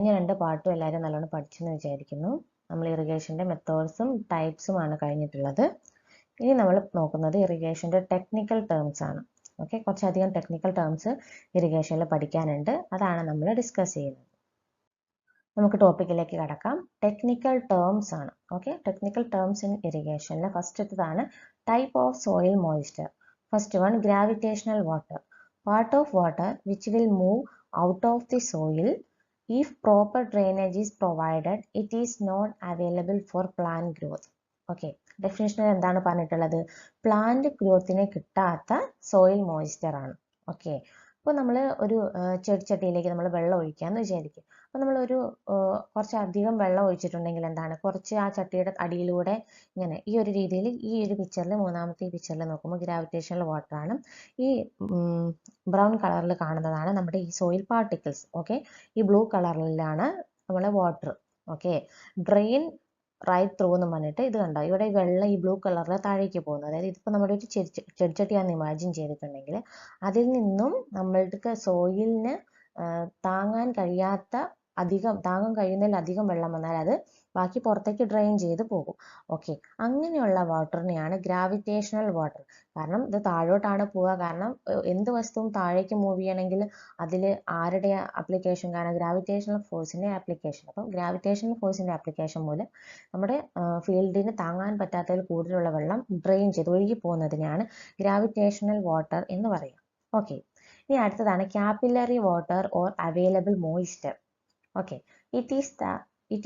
കഴിഞ്ഞ രണ്ട് പാർട്ടും എല്ലാവരും നല്ലോണം പഠിച്ചെന്ന് വിചാരിക്കുന്നു. നമ്മൾ ഇറിഗേഷൻ്റെ മെത്തേഡ്സും ടൈപ്സുമാണ് കഴിഞ്ഞിട്ടുള്ളത്. ഇനി നമ്മൾ നോക്കുന്നത് ഇറിഗേഷൻ്റെ ടെക്നിക്കൽ ടേംസ് ആണ്. ഓക്കെ, കുറച്ചധികം ടെക്നിക്കൽ ടേംസ് ഇറിഗേഷനിൽ പഠിക്കാനുണ്ട്. അതാണ് നമ്മൾ ഡിസ്കസ് ചെയ്യുന്നത്. നമുക്ക് ടോപ്പിക്കിലേക്ക് കടക്കാം. ടെക്നിക്കൽ ടേംസ് ആണ്. ഓക്കെ, ടെക്നിക്കൽ ടേംസ് ഇൻ ഇറിഗേഷനിൽ ഫസ്റ്റത്തേതാണ് type of soil moisture. First one, gravitational water. Part of water which will move out of the soil. If proper drainage is provided, it is not available for plant growth. Okay, definition എന്താണ് പറഞ്ഞിട്ടുള്ളത്? Plant ഗ്രോത്തിനെ കിട്ടാത്ത soil moisture ആണ്. Okay, അപ്പോൾ നമ്മൾ ഒരു ചെടിച്ചട്ടിയിലേക്ക് നമ്മൾ വെള്ളം ഒഴിക്കാമെന്ന് വിചാരിക്കും. അപ്പോൾ നമ്മളൊരു കുറച്ചധികം വെള്ളം ഒഴിച്ചിട്ടുണ്ടെങ്കിൽ എന്താണ്, കുറച്ച് ആ ചട്ടിയുടെ അടിയിലൂടെ ഇങ്ങനെ ഈ ഒരു രീതിയിൽ, ഈ ഒരു പിക്ചറിൽ, മൂന്നാമത്തെ ഈ പിക്ചറിൽ നോക്കുമ്പോൾ ഗ്രാവിറ്റേഷണൽ വാട്ടർ ആണ്. ഈ ബ്രൗൺ കളറിൽ കാണുന്നതാണ് നമ്മുടെ ഈ സോയിൽ പാർട്ടിക്കിൾസ്. ഓക്കെ, ഈ ബ്ലൂ കളറിലാണ് നമ്മളെ water. Okay, drain right through എന്ന് പറഞ്ഞിട്ട് ഇത് കണ്ടോ, ഇവിടെ ഈ വെള്ളം ഈ ബ്ലൂ കളറിൽ താഴേക്ക് പോകുന്നു. അതായത് ഇതിപ്പോൾ നമ്മുടെ ഒരു ചെടിച്ചട്ടിയാണെന്ന് ഇമാജിൻ ചെയ്തിട്ടുണ്ടെങ്കിൽ അതിൽ നിന്നും നമ്മൾക്ക് സോയിലിന് താങ്ങാൻ കഴിയുന്നതിൽ അധികം വെള്ളം വന്നാൽ അത് ബാക്കി പുറത്തേക്ക് ഡ്രെയിൻ ചെയ്ത് പോകും. ഓക്കെ, അങ്ങനെയുള്ള വാട്ടറിനെയാണ് ഗ്രാവിറ്റേഷണൽ വാട്ടർ. കാരണം ഇത് താഴോട്ടാണ് പോവുക. കാരണം എന്ത് വസ്തുവും താഴേക്ക് മൂവ് ചെയ്യണമെങ്കിൽ അതിൽ ആരുടെ ആപ്ലിക്കേഷൻ? കാരണം ഗ്രാവിറ്റേഷണൽ ഫോഴ്സിൻ്റെ ആപ്ലിക്കേഷൻ. അപ്പം ഗ്രാവിറ്റേഷണൽ ഫോഴ്സിൻ്റെ ആപ്ലിക്കേഷൻ മൂലം നമ്മുടെ ഫീൽഡിന് താങ്ങാൻ പറ്റാത്തതിൽ കൂടുതലുള്ള വെള്ളം ഡ്രെയിൻ ചെയ്ത് ഒഴുകി പോകുന്നതിനെയാണ് ഗ്രാവിറ്റേഷണൽ വാട്ടർ എന്ന് പറയുക. ഓക്കെ, ഇനി അടുത്തതാണ് capillary water or available moisture. Okay, it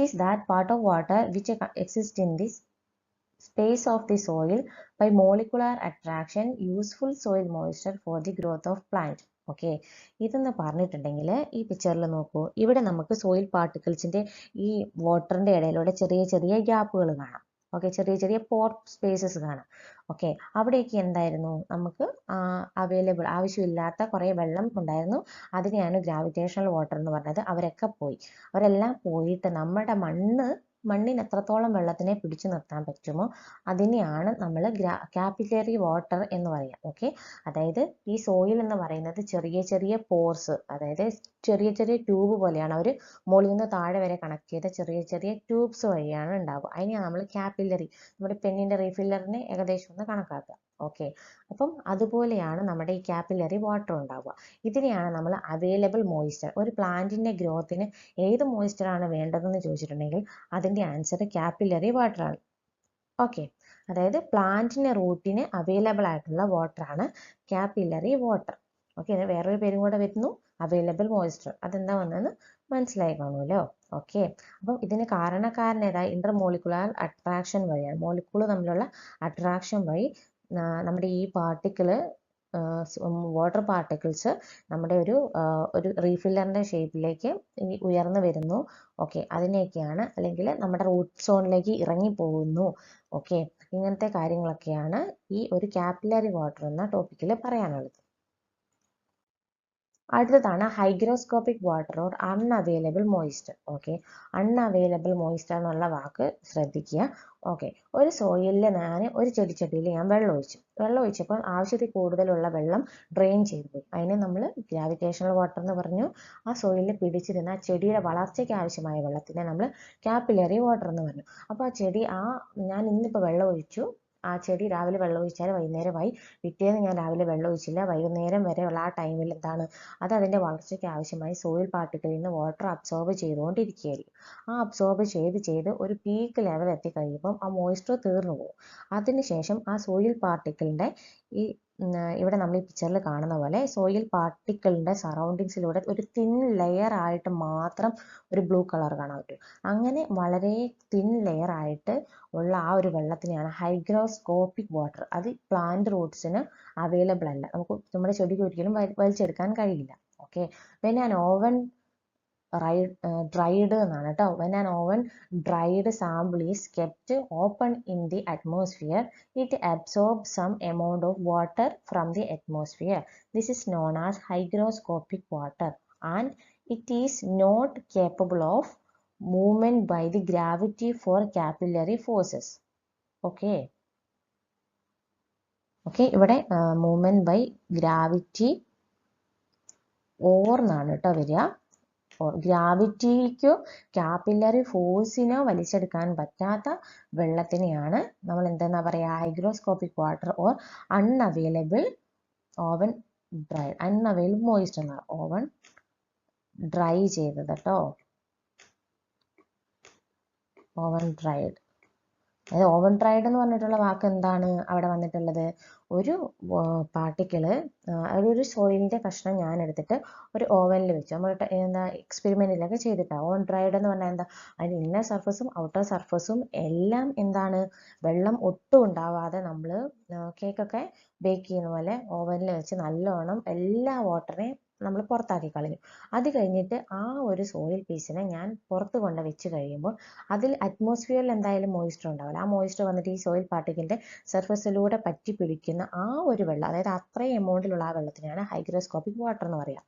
is that part of water which exists in the space of the soil by molecular attraction, useful soil moisture for the growth of plant. Okay, ഇതെന്ന് പറഞ്ഞിട്ടുണ്ടെങ്കിൽ ഈ പിക്ചറിൽ നോക്കൂ, ഇവിടെ നമുക്ക് soil പാർട്ടിക്കിൾസിൻ്റെ ഈ വാട്ടറിൻ്റെ ഇടയിലൂടെ ചെറിയ ചെറിയ ഗ്യാപ്പുകൾ കാണാം. ഓക്കെ, ചെറിയ ചെറിയ പോർ സ്പേസസ് കാണാം. ഓക്കെ, അവിടേക്ക് എന്തായിരുന്നു, നമുക്ക് അവൈലബിൾ ആവശ്യമില്ലാത്ത കുറേ വെള്ളം ഉണ്ടായിരുന്നു. അതിനെയാണ് ഗ്രാവിറ്റേഷണൽ വാട്ടർ എന്ന് പറഞ്ഞത്. അവരെല്ലാം പോയിട്ട് നമ്മുടെ മണ്ണിന് എത്രത്തോളം വെള്ളത്തിനെ പിടിച്ചു നിർത്താൻ പറ്റുമോ അതിനെയാണ് നമ്മൾ കാപ്പിലറി വാട്ടർ എന്ന് പറയുക. ഓക്കെ, അതായത് ഈ സോയിൽ എന്ന് പറയുന്നത് ചെറിയ ചെറിയ പോർസ്, അതായത് ചെറിയ ചെറിയ ട്യൂബ് പോലെയാണ്. അവർ മുകളിൽ നിന്ന് താഴെ വരെ കണക്ട് ചെയ്ത ചെറിയ ചെറിയ ട്യൂബ്സ് വഴിയാണ് ഉണ്ടാവുക. അതിനെയാണ് നമ്മൾ കാപ്പിലറി, നമ്മുടെ പെന്നിൻ്റെ റീഫില്ലറിനെ ഏകദേശം ഒന്ന് കണക്കാക്കുക. ഓക്കെ, അപ്പം അതുപോലെയാണ് നമ്മുടെ ഈ കാപ്പിലറി വാട്ടർ ഉണ്ടാവുക. ഇതിനെയാണ് നമ്മൾ അവൈലബിൾ മോയ്സ്ചർ. ഒരു പ്ലാന്റിൻ്റെ ഗ്രോത്തിന് ഏത് മോയ്സ്ചർ ആണ് വേണ്ടതെന്ന് ചോദിച്ചിട്ടുണ്ടെങ്കിൽ അതിൻ്റെ ആൻസർ കാപ്പിലറി വാട്ടർ ആണ്. ഓക്കെ, അതായത് പ്ലാന്റിൻ്റെ റൂട്ടിന് അവൈലബിൾ ആയിട്ടുള്ള വാട്ടറാണ് കാപ്പിലറി വാട്ടർ. ഓക്കെ, വേറൊരു പേരും കൂടെ വരുന്നു, അവൈലബിൾ മോയ്സ്ചർ. അതെന്താ വന്നതെന്ന് മനസ്സിലായി കാണുമല്ലോ. ഓക്കെ, അപ്പം ഇതിന് കാരണക്കാരൻ ഏതാ? ഇന്റർമോളിക്കുലർ അട്രാക്ഷൻ വഴിയാണ്. മോളിക്യൂൾ തമ്മിലുള്ള അട്രാക്ഷൻ വഴി നമ്മുടെ ഈ വാട്ടർ പാർട്ടിക്കിൾസ് നമ്മുടെ ഒരു റീഫില്ലറിൻ്റെ ഷേപ്പിലേക്ക് ഉയർന്നു വരുന്നു. ഓക്കെ, അതിനെയൊക്കെയാണ്, അല്ലെങ്കിൽ നമ്മുടെ റൂട്ട് സോണിലേക്ക് ഇറങ്ങി പോകുന്നു. ഓക്കെ, ഇങ്ങനത്തെ കാര്യങ്ങളൊക്കെയാണ് ഈ ഒരു കാപ്പിലറി വാട്ടർ എന്ന ടോപ്പിക്കിൽ പറയാനുള്ളത്. അടുത്തതാണ് hygroscopic water or unavailable moisture. Okay, unavailable moisture എന്നുള്ള വാക്ക് ശ്രദ്ധിക്കുക. ഓക്കെ, ഒരു സോയിലിൽ ഒരു ചെടിച്ചട്ടിയിൽ ഞാൻ വെള്ളം ഒഴിച്ചപ്പോൾ ആവശ്യത്തിൽ കൂടുതലുള്ള വെള്ളം ഡ്രെയിൻ ചെയ്തു പോയി. അതിനെ നമ്മൾ ഗ്രാവിറ്റേഷണൽ വാട്ടർ എന്ന് പറഞ്ഞു. ആ സോയിലിൽ പിടിച്ചിരുന്ന ചെടിയുടെ വളർച്ചയ്ക്ക് ആവശ്യമായ വെള്ളത്തിനെ നമ്മൾ കാപ്പിലറി വാട്ടർ എന്ന് പറഞ്ഞു. അപ്പോൾ ഞാൻ ഇന്നിപ്പോൾ വെള്ളം ഒഴിച്ചു, ആ ചെടി രാവിലെ വെള്ളം ഒഴിച്ചാൽ വൈകുന്നേരമായി. പിറ്റേന്ന് ഞാൻ രാവിലെ വെള്ളം ഒഴിച്ചില്ല, വൈകുന്നേരം വരെയുള്ള ആ ടൈമിൽ എന്താണ്, അത് അതിൻ്റെ വളർച്ചയ്ക്ക് ആവശ്യമായി സോയിൽ പാർട്ടിക്കിളിൽ നിന്ന് വാട്ടർ അബ്സോർബ് ചെയ്തുകൊണ്ടിരിക്കുകയായിരിക്കും. ആ അബ്സോർബ് ചെയ്ത് ഒരു പീക്ക് ലെവൽ എത്തിക്കഴിയുമ്പം ആ മോയ്സ്ചർ തീർന്നു പോകും. അതിനുശേഷം ആ സോയിൽ പാർട്ടിക്കിളിൻ്റെ ഇവിടെ നമ്മൾ ഈ പിക്ചറിൽ കാണുന്ന പോലെ സോയിൽ പാർട്ടിക്കിളിൻ്റെ സറൗണ്ടിങ്സിലൂടെ ഒരു തിൻ ലെയർ ആയിട്ട് മാത്രം ഒരു ബ്ലൂ കളർ കാണാൻ പറ്റും. അങ്ങനെ വളരെ തിൻ ലെയർ ആയിട്ട് ഉള്ള ആ ഒരു വെള്ളത്തിനെയാണ് ഹൈഗ്രോസ്കോപ്പിക് വാട്ടർ. അത് പ്ലാന്റ് റൂട്ട്സിന് അവൈലബിൾ അല്ല, നമുക്ക് നമ്മുടെ ചെടിക്ക് ഒരിക്കലും വലിച്ചെടുക്കാൻ കഴിയില്ല. Okay, when an oven dried എന്നാണ് കേട്ടോ. When an oven dried sample is kept open in the atmosphere, it absorbs some amount of water from the atmosphere. This is known as hygroscopic water and it is not capable of movement by the gravity for capillary forces. Okay, ഇവിടെ movement by gravity or എന്നാണ് കേട്ടോ വരിക. ഗ്രാവിറ്റിക്കോ capillary ഫോഴ്സിനോ വലിച്ചെടുക്കാൻ പറ്റാത്ത വെള്ളത്തിനെയാണ് നമ്മൾ എന്താ പറയുക, hygroscopic water or unavailable oven dry, unavailable moist എന്ന oven dry ചെയ്തത് കേട്ടോ, ഓവൻ ഡ്രൈഡ്. അതായത് ഓവൻ ഡ്രൈഡ് എന്ന് പറഞ്ഞിട്ടുള്ള വാക്ക് എന്താണ് അവിടെ വന്നിട്ടുള്ളത്, ഒരു പാർട്ടിക്കിള് ഒരു സോയിലിന്റെ കഷ്ണം ഞാൻ എടുത്തിട്ട് ഒരു ഓവനിൽ വെച്ചു, നമ്മൾ എന്താ എക്സ്പെരിമെന്റിലൊക്കെ ചെയ്തിട്ടാണ്. ഓവൻ ഡ്രൈഡ് എന്ന് പറഞ്ഞാൽ എന്താ, അതിന് ഇന്നർ സർഫസും ഔട്ടർ സർഫസും എല്ലാം എന്താണ്, വെള്ളം ഒട്ടും ഉണ്ടാവാതെ നമ്മൾ കേക്കൊക്കെ ബേക്ക് ചെയ്യുന്ന പോലെ ഓവനിൽ വെച്ച് നല്ലോണം എല്ലാ വാട്ടറിനെയും നമ്മൾ പുറത്താക്കി കളഞ്ഞു. അത് കഴിഞ്ഞിട്ട് ആ ഒരു സോയിൽ പീസിനെ ഞാൻ പുറത്ത് കൊണ്ട് വെച്ച് കഴിയുമ്പോൾ അതിൽ അറ്റ്മോസ്ഫിയറിൽ എന്തായാലും മോയിസ്ചർ ഉണ്ടാവില്ല. ആ മോയിസ്ചർ വന്നിട്ട് ഈ സോയിൽ പാർട്ടിക്കിളിന്റെ സർഫസിലൂടെ പറ്റി പിടിക്കുന്ന ആ ഒരു വെള്ളം, അതായത് അത്രയും എമൗണ്ടിലുള്ള ആ വെള്ളത്തിനാണ് ഹൈഗ്രോസ്കോപ്പിക് വാട്ടർ എന്ന് പറയുക.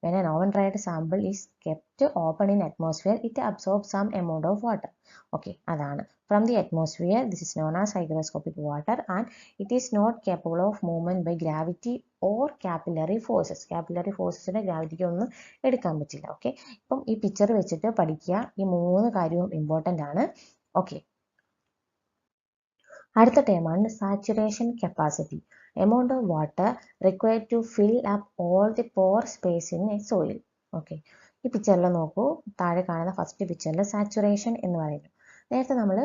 When an oven dried sample is kept open in atmosphere, it absorbs some amount of water. Okay, അതാണ്. From the atmosphere, this is known as hygroscopic water and it is not capable of movement by gravity or capillary forces. Capillary forcesന്റെ ഗ്രാവിറ്റിക്ക് ഒന്നും എടുക്കാൻ പറ്റില്ല. Okay, ഇപ്പം ഈ picture വെച്ചിട്ട് പഠിക്കുക. ഈ 3 കാര്യവും ഇമ്പോർട്ടൻ്റ് ആണ്. ഓക്കെ, അടുത്ത ടേമാണ് saturation capacity, amount of water required to fill up all the pore space in a soil. Okay, ഈ പിക്ചറിൽ നോക്കൂ, താഴെ കാണുന്ന ഫസ്റ്റ് പിക്ചറിൽ സാച്ചുറേഷൻ എന്ന് പറയുന്നു. നേരത്തെ നമ്മൾ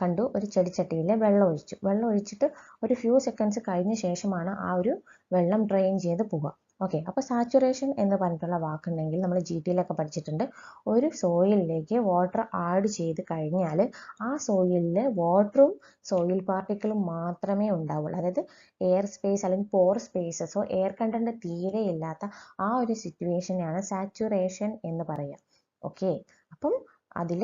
കണ്ടു, ഒരു ചെടിച്ചട്ടിയിൽ വെള്ളം ഒഴിച്ചു, വെള്ളം ഒഴിച്ചിട്ട് ഒരു ഫ്യൂ സെക്കൻഡ്സ് കഴിഞ്ഞ ശേഷമാണ് ആ ഒരു വെള്ളം ഡ്രെയിൻ ചെയ്ത് പോവുക. ഓക്കെ, അപ്പോൾ സാച്ചുറേഷൻ എന്ന് പറഞ്ഞിട്ടുള്ള വാക്കുണ്ടെങ്കിൽ നമ്മൾ GTയിലൊക്കെ പഠിച്ചിട്ടുണ്ട്. ഒരു സോയിലിലേക്ക് വാട്ടർ ആഡ് ചെയ്ത് കഴിഞ്ഞാൽ ആ സോയിലിൽ വാട്ടറും സോയിൽ പാർട്ടിക്കിളും മാത്രമേ ഉണ്ടാവുള്ളൂ. അതായത് എയർ സ്പേസ് അല്ലെങ്കിൽ പോർ സ്പേസസോ എയർ കണ്ടന്റ് തീരെ ഇല്ലാത്ത ആ ഒരു സിറ്റുവേഷനെയാണ് സാച്ചുറേഷൻ എന്ന് പറയുക. ഓക്കെ, അപ്പം അതിൽ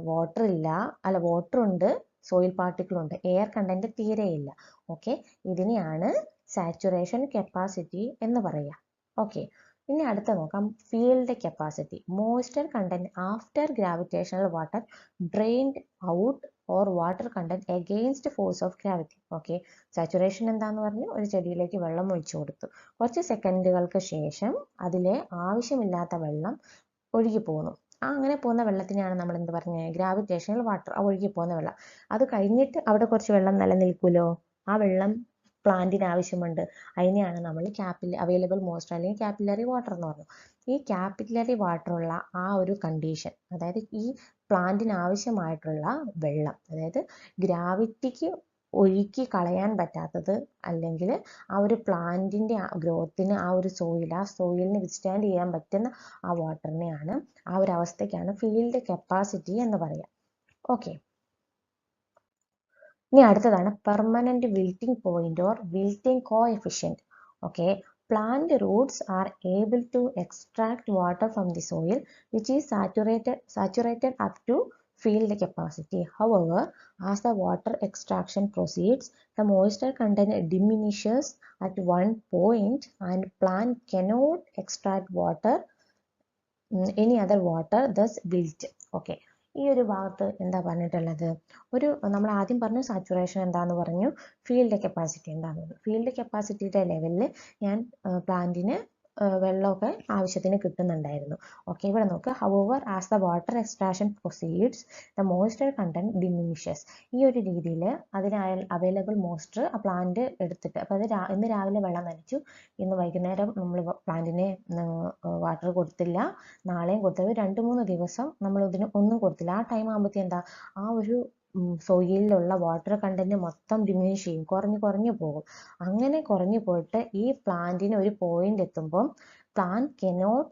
വാട്ടർ ഇല്ല, അല്ല വാട്ടർ ഉണ്ട്, സോയിൽ പാർട്ടിക്കിൾ ഉണ്ട്, എയർ കണ്ടന്റ് തീരെ ഇല്ല. ഓക്കെ, ഇതിനെയാണ് സാച്ചുറേഷൻ കപ്പാസിറ്റി എന്ന് പറയുക. ഓക്കെ, ഇനി അടുത്ത നോക്കാം, field capacity, moisture content after gravitational water drained out or water content against force of gravity. Okay, saturation എന്താന്ന് പറഞ്ഞു, ഒരു ചെടിയിലേക്ക് വെള്ളം ഒഴിച്ചു കൊടുത്തു, കുറച്ച് സെക്കൻഡുകൾക്ക് ശേഷം അതിലെ ആവശ്യമില്ലാത്ത വെള്ളം ഒഴുകി പോകുന്നു. അങ്ങനെ പോകുന്ന വെള്ളത്തിനെയാണ് നമ്മൾ എന്ത് പറഞ്ഞത്, ഗ്രാവിറ്റേഷണൽ വാട്ടർ, ഒഴുകി പോകുന്ന വെള്ളം. അത് കഴിഞ്ഞിട്ട് അവിടെ കുറച്ച് വെള്ളം നിലനിൽക്കുമല്ലോ, ആ വെള്ളം പ്ലാന്റിന് ആവശ്യമുണ്ട്, അതിനെയാണ് നമ്മൾ അവൈലബിൾ മോയ്സ്ചർ അല്ലെങ്കിൽ കാപ്പിലറി വാട്ടർ എന്ന് പറഞ്ഞു. ഈ കാപ്പിലറി വാട്ടർ ഉള്ള ആ ഒരു കണ്ടീഷൻ, അതായത് ഈ പ്ലാന്റിന് ആവശ്യമായിട്ടുള്ള വെള്ളം, അതായത് ഗ്രാവിറ്റിക്ക് ഒഴുക്കി കളയാൻ പറ്റാത്തത്, അല്ലെങ്കിൽ ആ ഒരു പ്ലാന്റിന്റെ ഗ്രോത്തിന് ആ ഒരു സോയിലിന് വിത്ത്സ്റ്റാൻഡ് ചെയ്യാൻ പറ്റുന്ന ആ വാട്ടറിനെയാണ്, ആ ഒരു അവസ്ഥയ്ക്കാണ് ഫീൽഡ് കപ്പാസിറ്റി എന്ന് പറയുക. ഓക്കെ, ഇനി അടുത്തതാണ് permanent wilting point or wilting coefficient. Okay, plant roots are able to extract water from the soil which is saturated up to field capacity. However, as the water extraction proceeds, the moisture content diminishes at one point and plant cannot extract any other water, thus wilt. Okay, ഈ ഒരു ഭാഗത്ത് എന്താ പറഞ്ഞിട്ടുള്ളത്, ഒരു നമ്മൾ ആദ്യം പറഞ്ഞു saturation എന്താന്ന് പറഞ്ഞു, ഫീൽഡ് കപ്പാസിറ്റി എന്താന്ന് പറഞ്ഞു. ഫീൽഡ് കപ്പാസിറ്റിയുടെ ലെവലിൽ ഞാൻ പ്ലാന്റിന് വെള്ളമൊക്കെ ആവശ്യത്തിന് കിട്ടുന്നുണ്ടായിരുന്നു. ഓക്കെ, ഇവിടെ നോക്കുക, however as the water extraction proceeds the moisture content diminishes. ഈ ഒരു രീതിയിൽ അതിന് അവൈലബിൾ മോയ്സ്ചർ ആ പ്ലാന്റ് എടുത്തിട്ട്, അപ്പോൾ അത് ഇന്ന് രാവിലെ വെള്ളം നനച്ചു, ഇന്ന് വൈകുന്നേരം നമ്മൾ പ്ലാന്റിന് വാട്ടർ കൊടുത്തില്ല, നാളെയും കൊടുത്തില്ല, 2-3 ദിവസം നമ്മൾ ഇതിന് ഒന്നും കൊടുത്തില്ല, ആ ടൈം ആകുമ്പോഴത്തേക്കും എന്താ, ആ ഒരു സോയിലുള്ള വാട്ടർ കണ്ടന്റ് മൊത്തം ഡിമിനിഷ് ചെയ്യും, കുറഞ്ഞു പോകും. അങ്ങനെ കുറഞ്ഞു പോയിട്ട് ഈ പ്ലാന്റിന് ഒരു പോയിന്റ് എത്തുമ്പോൾ plant cannot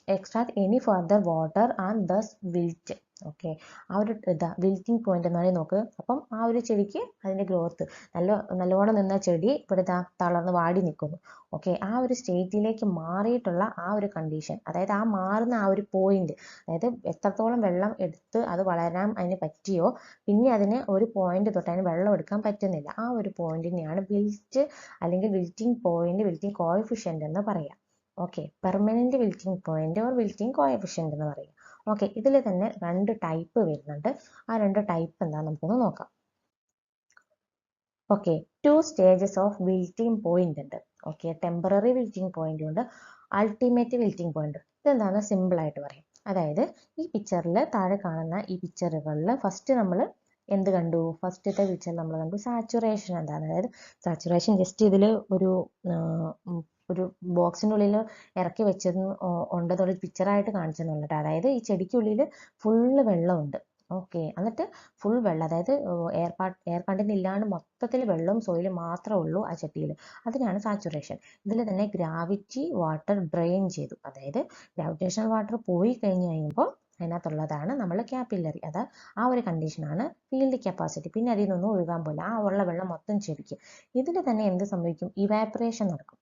extract any further water and thus wilt. Okay, ആ ഒരു വിൽറ്റിംഗ് പോയിന്റ് എന്ന് പറയുന്നത് നോക്ക്. അപ്പം ആ ഒരു ചെടിക്ക് അതിന്റെ ഗ്രോത്ത് നല്ലോണം നിന്ന ചെടി ഇവിടെ തളർന്ന് വാടി നിൽക്കുന്നു. ഓക്കെ, ആ ഒരു സ്റ്റേറ്റിലേക്ക് മാറിയിട്ടുള്ള ആ ഒരു കണ്ടീഷൻ, അതായത് ആ മാറുന്ന ആ ഒരു പോയിന്റ്, അതായത് എത്രത്തോളം വെള്ളം എടുത്ത് അത് വളരാൻ അതിന് പറ്റിയോ, പിന്നെ അതിന് ഒരു പോയിന്റ് തൊട്ട് അതിന് വെള്ളം എടുക്കാൻ പറ്റുന്നില്ല, ആ ഒരു പോയിന്റിനെയാണ് വിൽറ്റ് അല്ലെങ്കിൽ വിൽറ്റിംഗ് പോയിന്റ്, വിൽറ്റിംഗ് കോഎഫിഷ്യന്റ് എന്ന് പറയാം. Okay, permanent wilting point or wilting coefficient എന്ന് പറയും. ഓക്കെ, ഇതിൽ തന്നെ 2 ടൈപ്പ് വരുന്നുണ്ട്. ആ 2 ടൈപ്പ് എന്താണെന്ന് നമുക്കൊന്ന് നോക്കാം. Okay, 2 stages of wilting point ഉണ്ട്. ഓക്കെ, ടെമ്പററി വിൽറ്റിംഗ് പോയിന്റ് ഉണ്ട്, അൾട്ടിമേറ്റ് വിൽറ്റിംഗ് പോയിന്റ്. ഇതെന്താണ് സിമ്പിൾ ആയിട്ട് പറയും. അതായത് ഈ പിക്ചറിൽ താഴെ കാണുന്ന ഈ പിക്ചറുകളിൽ ഫസ്റ്റ് നമ്മൾ എന്ത് കണ്ടു? ഫസ്റ്റത്തെ പിക്ചർ നമ്മൾ കണ്ടു സാച്ചുറേഷൻ എന്താണ്. അതായത് സാച്ചുറേഷൻ ജസ്റ്റ് ഇതിൽ ഒരു ഒരു ബോക്സിൻ്റെ ഉള്ളിൽ ഇറക്കി വെച്ചത് ഉണ്ടെന്നുള്ള പിക്ചറായിട്ട് കാണിച്ചെന്നുള്ളത്. അതായത് ഈ ചെടിക്കുള്ളിൽ ഫുള്ള് വെള്ളമുണ്ട്. ഓക്കെ, എന്നിട്ട് ഫുൾ വെള്ളം, അതായത് എയർ കണ്ടന്റ് ഇല്ലാണ്ട് മൊത്തത്തിൽ വെള്ളവും സോയിലും മാത്രമേ ഉള്ളൂ ആ ചട്ടിയിൽ. അതിനാണ് സാച്ചുറേഷൻ. ഇതിൽ തന്നെ ഗ്രാവിറ്റി വാട്ടർ ഡ്രെയിൻ ചെയ്തു. അതായത് ഗ്രാവിറ്റേഷണൽ വാട്ടർ പോയി കഴിഞ്ഞ് കഴിയുമ്പോൾ അതിനകത്തുള്ളതാണ് നമ്മൾ ക്യാപ്പില്ലറി. അത് ആ ഒരു കണ്ടീഷനാണ് ഫീൽഡ് കപ്പാസിറ്റി. പിന്നെ അതിൽ നിന്നൊന്നും ഒഴുകാൻ പോകില്ല, ആ ഉള്ള വെള്ളം മൊത്തം ചെടിക്കും. ഇതിൽ തന്നെ എന്ത് സംഭവിക്കും? ഇവാപ്പറേഷൻ നടക്കും.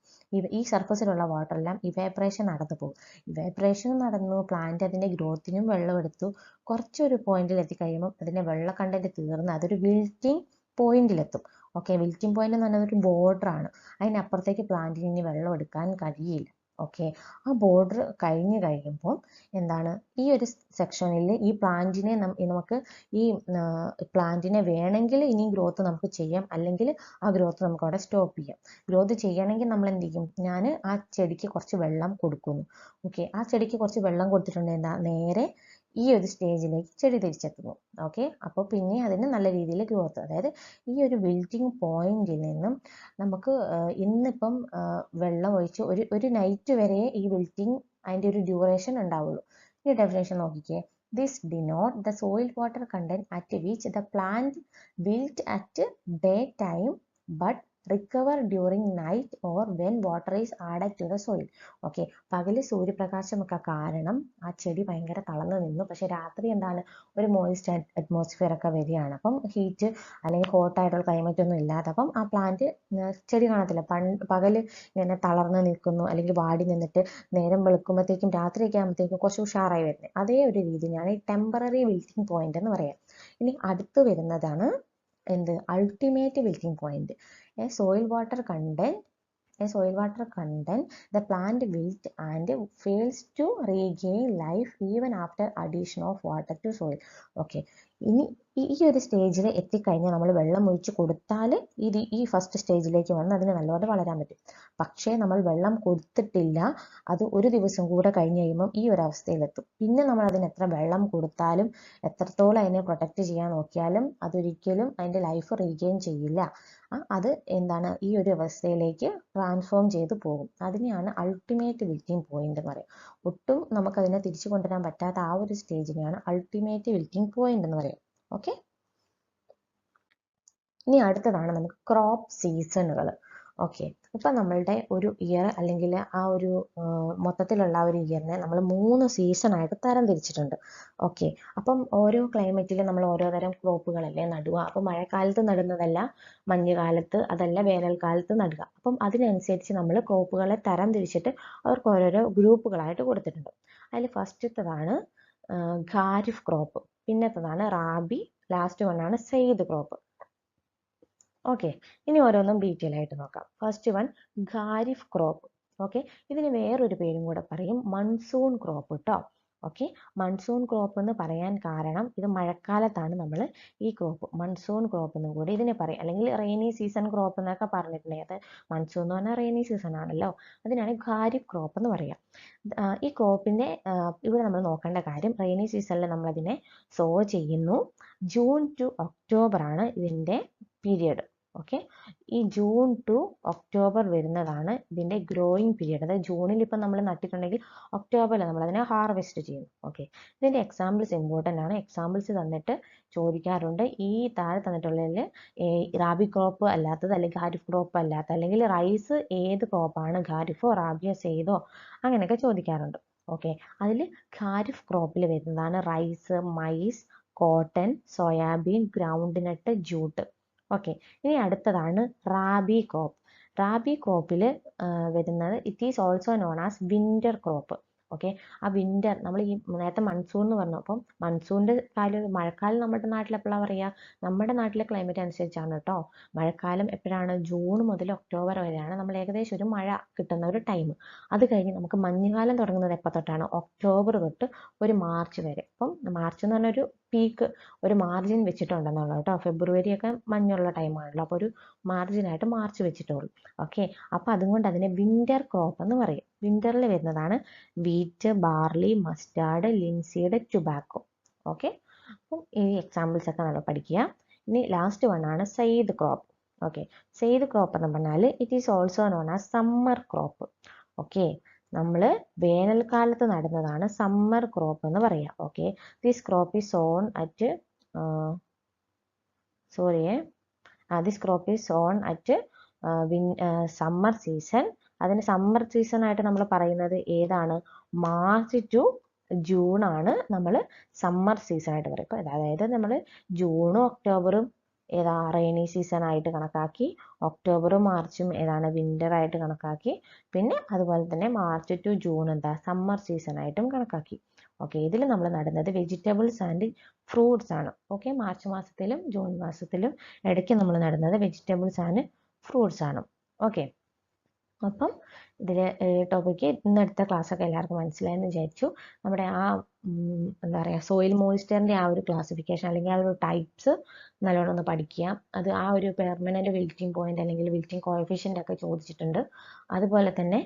ഈ സർഫസിലുള്ള വാട്ടർ എല്ലാം ഇവാപ്പറേഷൻ നടന്നു പോകും. ഇവാപ്പറേഷൻ നടന്നു, പ്ലാന്റ് അതിൻ്റെ ഗ്രോത്തിനും വെള്ളം എടുത്തു. കുറച്ചൊരു പോയിന്റിൽ എത്തിക്കഴിയുമ്പോൾ അതിൻ്റെ വെള്ള കണ്ടന്റ് തീർന്ന് അതൊരു വിൽറ്റിംഗ് പോയിന്റിലെത്തും. ഓക്കെ, വിൽറ്റിംഗ് പോയിന്റ് എന്ന് പറഞ്ഞാൽ ഒരു ബോർഡറാണ്. അതിനപ്പുറത്തേക്ക് പ്ലാന്റിന് ഇനി വെള്ളം എടുക്കാൻ കഴിയില്ല. ഓക്കെ, ആ ബോർഡർ കഴിഞ്ഞ് കഴിയുമ്പോൾ എന്താണ്, ഈ ഒരു സെക്ഷനിൽ ഈ പ്ലാന്റിനെ നമുക്ക് ഈ പ്ലാന്റിനെ വേണമെങ്കിൽ ഇനി ഗ്രോത്ത് നമുക്ക് ചെയ്യാം, അല്ലെങ്കിൽ ആ ഗ്രോത്ത് നമുക്ക് അവിടെ സ്റ്റോപ്പ് ചെയ്യാം. ഗ്രോത്ത് ചെയ്യണമെങ്കിൽ നമ്മൾ എന്ത് ചെയ്യും? ഞാൻ ആ ചെടിക്ക് കുറച്ച് വെള്ളം കൊടുക്കുന്നു. ഓക്കെ, ആ ചെടിക്ക് കുറച്ച് വെള്ളം കൊടുത്തിട്ടുണ്ടെങ്കിൽ എന്താ, നേരെ ഈ ഒരു സ്റ്റേജിലേക്ക് ചെടി തിരിച്ചെത്തുന്നു. ഓക്കെ, അപ്പോൾ പിന്നെ അതിന് നല്ല രീതിയിൽ ഗ്രോത്ത്, അതായത് ഈ ഒരു വിൽറ്റിംഗ് പോയിന്റിൽ നിന്നും നമുക്ക് ഇന്നിപ്പം വെള്ളം ഒഴിച്ച് ഒരു നൈറ്റ് വരെ ഈ വിൽറ്റിംഗ് അതിൻ്റെ ഒരു ഡ്യൂറേഷൻ ഉണ്ടാവുള്ളൂ. ഈ ഡെഫിനേഷൻ നോക്കിക്കേ. This denote the soil water content at which the plant wilt at daytime but recover during night or when water is added to the soil. Okay, പകല് സൂര്യപ്രകാശമൊക്കെ കാരണം ആ ചെടി ഭയങ്കര തളർന്നു നിന്നു. പക്ഷെ രാത്രി എന്താണ്, ഒരു മോയിസ്റ്റ് അറ്റ്മോസ്ഫിയർ ഒക്കെ വരികയാണ്. അപ്പം ഹീറ്റ് അല്ലെങ്കിൽ ഹോട്ടായിട്ടുള്ള ക്ലൈമറ്റ് ഒന്നും ഇല്ലാതെ അപ്പം ആ പ്ലാന്റ് ചെടി കാണത്തില്ല. പകല് ഇങ്ങനെ തളർന്ന് നിൽക്കുന്നു അല്ലെങ്കിൽ വാടി നിന്നിട്ട് നേരം വെളുക്കുമ്പോഴത്തേക്കും രാത്രിയൊക്കെ ആകുമ്പോഴത്തേക്കും കുറച്ച് ഉഷാറായി വരുന്നത്. അതേ ഒരു രീതിയാണ് ഈ ടെമ്പററി വിൽറ്റിംഗ് പോയിന്റ് എന്ന് പറയാം. ഇനി അടുത്ത് വരുന്നതാണ് എന്ത്? Ultimate wilting point. soil water content the plant wilt and fails to regain life even after addition of water to soil. Okay, ഇനി ഈ ഒരു സ്റ്റേജിൽ എത്തിക്കഴിഞ്ഞാൽ നമ്മൾ വെള്ളം ഒഴിച്ച് കൊടുത്താൽ ഈ ഫസ്റ്റ് സ്റ്റേജിലേക്ക് വന്ന് അതിന് നല്ലപോലെ വളരാൻ പറ്റും. പക്ഷേ നമ്മൾ വെള്ളം കൊടുത്തിട്ടില്ല, അത് ഒരു ദിവസം കൂടെ കഴിഞ്ഞ് കഴിയുമ്പം ഈ ഒരു അവസ്ഥയിലെത്തും. പിന്നെ നമ്മൾ അതിന് എത്ര വെള്ളം കൊടുത്താലും എത്രത്തോളം അതിനെ പ്രൊട്ടക്റ്റ് ചെയ്യാൻ നോക്കിയാലും അതൊരിക്കലും അതിൻ്റെ ലൈഫ് റീഗെയിൻ ചെയ്യില്ല. അത് എന്താണ്, ഈ ഒരു അവസ്ഥയിലേക്ക് ട്രാൻസ്ഫോം ചെയ്ത് പോകും. അതിനെയാണ് അൾട്ടിമേറ്റ് വിൽറ്റിംഗ് പോയിന്റ് എന്ന് പറയുക. ഒട്ടും നമുക്കതിനെ തിരിച്ചു കൊണ്ടുവരാൻ പറ്റാത്ത ആ ഒരു സ്റ്റേജിനെയാണ് അൾട്ടിമേറ്റ് വിൽറ്റിംഗ് പോയിന്റ് എന്ന് പറയുക. ഓക്കെ, ഇനി അടുത്തതാണ് നമുക്ക് ക്രോപ്പ് സീസണുകൾ. ഓക്കെ, ഇപ്പം നമ്മളുടെ ഒരു ഇയർ അല്ലെങ്കിൽ ആ ഒരു മൊത്തത്തിലുള്ള ആ ഒരു ഇയറിനെ നമ്മൾ 3 സീസണായിട്ട് തരം തിരിച്ചിട്ടുണ്ട്. ഓക്കെ, അപ്പം ഓരോ ക്ലൈമറ്റിൽ നമ്മൾ ഓരോ തരം ക്രോപ്പുകളല്ലേ നടുക. അപ്പം മഴക്കാലത്ത് നടുന്നതല്ല, മഞ്ഞുകാലത്ത് അതല്ല, വേനൽക്കാലത്ത് നടുക. അപ്പം അതിനനുസരിച്ച് നമ്മൾ ക്രോപ്പുകളെ തരം തിരിച്ചിട്ട് അവർക്ക് ഓരോരോ ഗ്രൂപ്പുകളായിട്ട് കൊടുത്തിട്ടുണ്ട്. അതിൽ ഫസ്റ്റത്തതാണ് ഖാരിഫ് ക്രോപ്പ്, പിന്നത്തതാണ് റാബി, ലാസ്റ്റ് വണ്ണാണ് സെയ്ദ് ക്രോപ്പ്. ഓക്കെ, ഇനി ഓരോന്നും ഡീറ്റെയിൽ ആയിട്ട് നോക്കാം. First one kharif crop. Okay, ഇതിന് വേറൊരു പേരും കൂടെ പറയും, മൺസൂൺ ക്രോപ്പ് കേട്ടോ. ഓക്കെ, മൺസൂൺ ക്രോപ്പ് എന്ന് പറയാൻ കാരണം ഇത് മഴക്കാലത്താണ് നമ്മൾ ഈ ക്രോപ്പ് മൺസൂൺ ക്രോപ്പ് എന്നും കൂടി ഇതിനെ പറയും, അല്ലെങ്കിൽ റെയിനി സീസൺ ക്രോപ്പ് എന്നൊക്കെ പറഞ്ഞിട്ടുണ്ടെങ്കിൽ അത് മൺസൂൺ എന്ന് പറഞ്ഞാൽ റെയിനി സീസൺ ആണല്ലോ, അതിനാണ് ഖാരിഫ് ക്രോപ്പ് എന്ന് പറയുക. ഈ ക്രോപ്പിൻ്റെ ഇവിടെ നമ്മൾ നോക്കേണ്ട കാര്യം, റെയിനി സീസണിൽ നമ്മളതിനെ സോ ചെയ്യുന്നു. ജൂൺ ടു ഒക്ടോബർ ആണ് ഇതിൻ്റെ പീരിയഡ്. ഓക്കെ, ഈ ജൂൺ ടു ഒക്ടോബർ വരുന്നതാണ് ഇതിൻ്റെ ഗ്രോയിങ് പീരിയഡ്. അതായത് ജൂണിൽ ഇപ്പം നമ്മൾ നട്ടിട്ടുണ്ടെങ്കിൽ ഒക്ടോബറിൽ നമ്മൾ അതിനെ ഹാർവെസ്റ്റ് ചെയ്യുന്നു. ഓക്കെ, ഇതിൻ്റെ എക്സാമ്പിൾസ് ഇമ്പോർട്ടൻ്റ് ആണ്. എക്സാമ്പിൾസ് തന്നിട്ട് ചോദിക്കാറുണ്ട്. ഈ താഴെ തന്നിട്ടുള്ളതിൽ റാബി ക്രോപ്പ് അല്ലാത്തത്, അല്ലെങ്കിൽ ഖാരിഫ് ക്രോപ്പ് അല്ലാത്ത, അല്ലെങ്കിൽ റൈസ് ഏത് ക്രോപ്പാണ്, ഖാരിഫോ റാബിയോ സെയ്തോ, അങ്ങനെയൊക്കെ ചോദിക്കാറുണ്ട്. ഓക്കെ, അതിൽ ഖാരിഫ് ക്രോപ്പിൽ വരുന്നതാണ് rice, maize, cotton, soybean, groundnut, jute. Okay, ഇനി അടുത്തതാണ് റാബി ക്രോപ്പ്. റാബി ക്രോപ്പിൽ വരുന്നത് it is also known as winter crop. Okay, ആ വിൻ്റർ നമ്മൾ ഈ നേരത്തെ മൺസൂൺ എന്ന് പറഞ്ഞു. അപ്പം മൺസൂണിൻ്റെ കാലം, മഴക്കാലം നമ്മുടെ നാട്ടിൽ എപ്പോഴാണ് പറയുക? നമ്മുടെ നാട്ടിലെ ക്ലൈമറ്റ് അനുസരിച്ചാണ് കേട്ടോ. മഴക്കാലം എപ്പോഴാണ്? ജൂൺ മുതൽ ഒക്ടോബർ വരെയാണ് നമ്മൾ ഏകദേശം ഒരു മഴ കിട്ടുന്ന ഒരു ടൈം. അത് കഴിഞ്ഞ് നമുക്ക് മഞ്ഞുകാലം തുടങ്ങുന്നത് എപ്പോൾ തൊട്ടാണ്? ഒക്ടോബർ തൊട്ട് ഒരു മാർച്ച് വരെ. അപ്പം മാർച്ച് എന്ന് പറഞ്ഞൊരു പീക്ക്, ഒരു മാർജിൻ വെച്ചിട്ടുണ്ടെന്നുള്ളത് കേട്ടോ. ഫെബ്രുവരിയൊക്കെ മഞ്ഞുള്ള ടൈമാണല്ലോ, അപ്പോൾ ഒരു മാർജിനായിട്ട് മാർച്ച് വെച്ചിട്ടുള്ളൂ. ഓക്കെ, അപ്പോൾ അതുകൊണ്ട് അതിനെ വിൻ്റർ ക്രോപ്പ് എന്ന് പറയും. വിൻ്ററിൽ വരുന്നതാണ് wheat, barley, mustard, linseed, tobacco. Okay, അപ്പം ഈ എക്സാമ്പിൾസ് ഒക്കെ നമ്മൾ പഠിക്കുക. ഇനി ലാസ്റ്റ് വൺ ആണ് zaid crop. Okay, zaid crop എന്ന് പറഞ്ഞാൽ it is also known as summer crop. Okay, നമ്മൾ വേനൽക്കാലത്ത് നടുന്നതാണ് സമ്മർ ക്രോപ്പ് എന്ന് പറയാം. Okay, this crop is sown at this crop is sown at summer season. അതിന് സമ്മർ സീസൺ ആയിട്ട് നമ്മൾ പറയുന്നത് ഏതാണ്? മാർച്ച് ടു ജൂൺ ആണ് നമ്മൾ സമ്മർ സീസൺ ആയിട്ട് പറയും. ഇപ്പം അതായത് നമ്മൾ ജൂണും ഒക്ടോബറും ഏതാ റെയിനി സീസൺ ആയിട്ട് കണക്കാക്കി, ഒക്ടോബറും മാർച്ചും ഏതാണ് വിൻ്റർ ആയിട്ട് കണക്കാക്കി, പിന്നെ അതുപോലെ തന്നെ മാർച്ച് ടു ജൂൺ എന്താ സമ്മർ സീസൺ ആയിട്ടും കണക്കാക്കി. ഓക്കെ, ഇതിൽ നമ്മൾ നടുന്നത് വെജിറ്റബിൾസ് ആൻഡ് ഫ്രൂട്ട്സ് ആണ്. ഓക്കെ, മാർച്ച് മാസത്തിലും ജൂൺ മാസത്തിലും ഇടയ്ക്ക് നമ്മൾ നടുന്നത് വെജിറ്റബിൾസ് ആൻഡ് ഫ്രൂട്ട്സ് ആണ്. ഓക്കെ, അപ്പം ഇതിൽ ടോപ്പിക്ക് ഇന്നെടുത്ത ക്ലാസ്സൊക്കെ എല്ലാവർക്കും മനസ്സിലായെന്ന് വിചാരിച്ചു. നമ്മുടെ ആ എന്താ പറയുക സോയിൽ മോയ്സ്ചറിൻ്റെ ആ ഒരു ക്ലാസിഫിക്കേഷൻ അല്ലെങ്കിൽ ആ ഒരു ടൈപ്സ് നല്ലോണം ഒന്ന് പഠിക്കുക. അത് ആ ഒരു പെർമനൻറ്റ് വിൽറ്റിംഗ് പോയിന്റ് അല്ലെങ്കിൽ വിൽറ്റിംഗ് കോഎഫിഷ്യൻ്റ് ഒക്കെ ചോദിച്ചിട്ടുണ്ട്. അതുപോലെ തന്നെ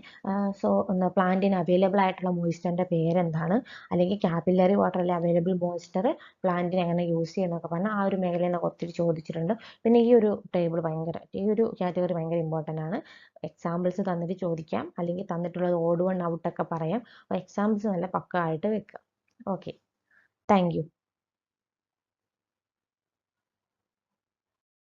പ്ലാന്റിന് അവൈലബിൾ ആയിട്ടുള്ള മോയ്സ്ചറിൻ്റെ പേരെന്താണ്, അല്ലെങ്കിൽ കാപ്പിലറി വാട്ടറിലെ അവൈലബിൾ മോയ്സ്ചർ പ്ലാന്റിന് എങ്ങനെ യൂസ് ചെയ്യുന്നൊക്കെ പറഞ്ഞാൽ ആ ഒരു മേഖലയിൽ നിന്നൊക്കെ ഒത്തിരി ചോദിച്ചിട്ടുണ്ട്. പിന്നെ ഈ ഒരു ഈ ഒരു കാറ്റഗറി ഭയങ്കര ഇമ്പോർട്ടൻ്റ് ആണ്. എക്സാമ്പിൾസ് തന്നിട്ട് ചോദിക്കാം, അല്ലെങ്കിൽ തന്നിട്ടുള്ളത് ഓഡ് വൺ ഔട്ടൊക്കെ പറയാം. അപ്പോൾ എക്സാമ്പിൾസ് നല്ല പക്ക ആയിട്ട് വെക്കുക. Okay, thank you.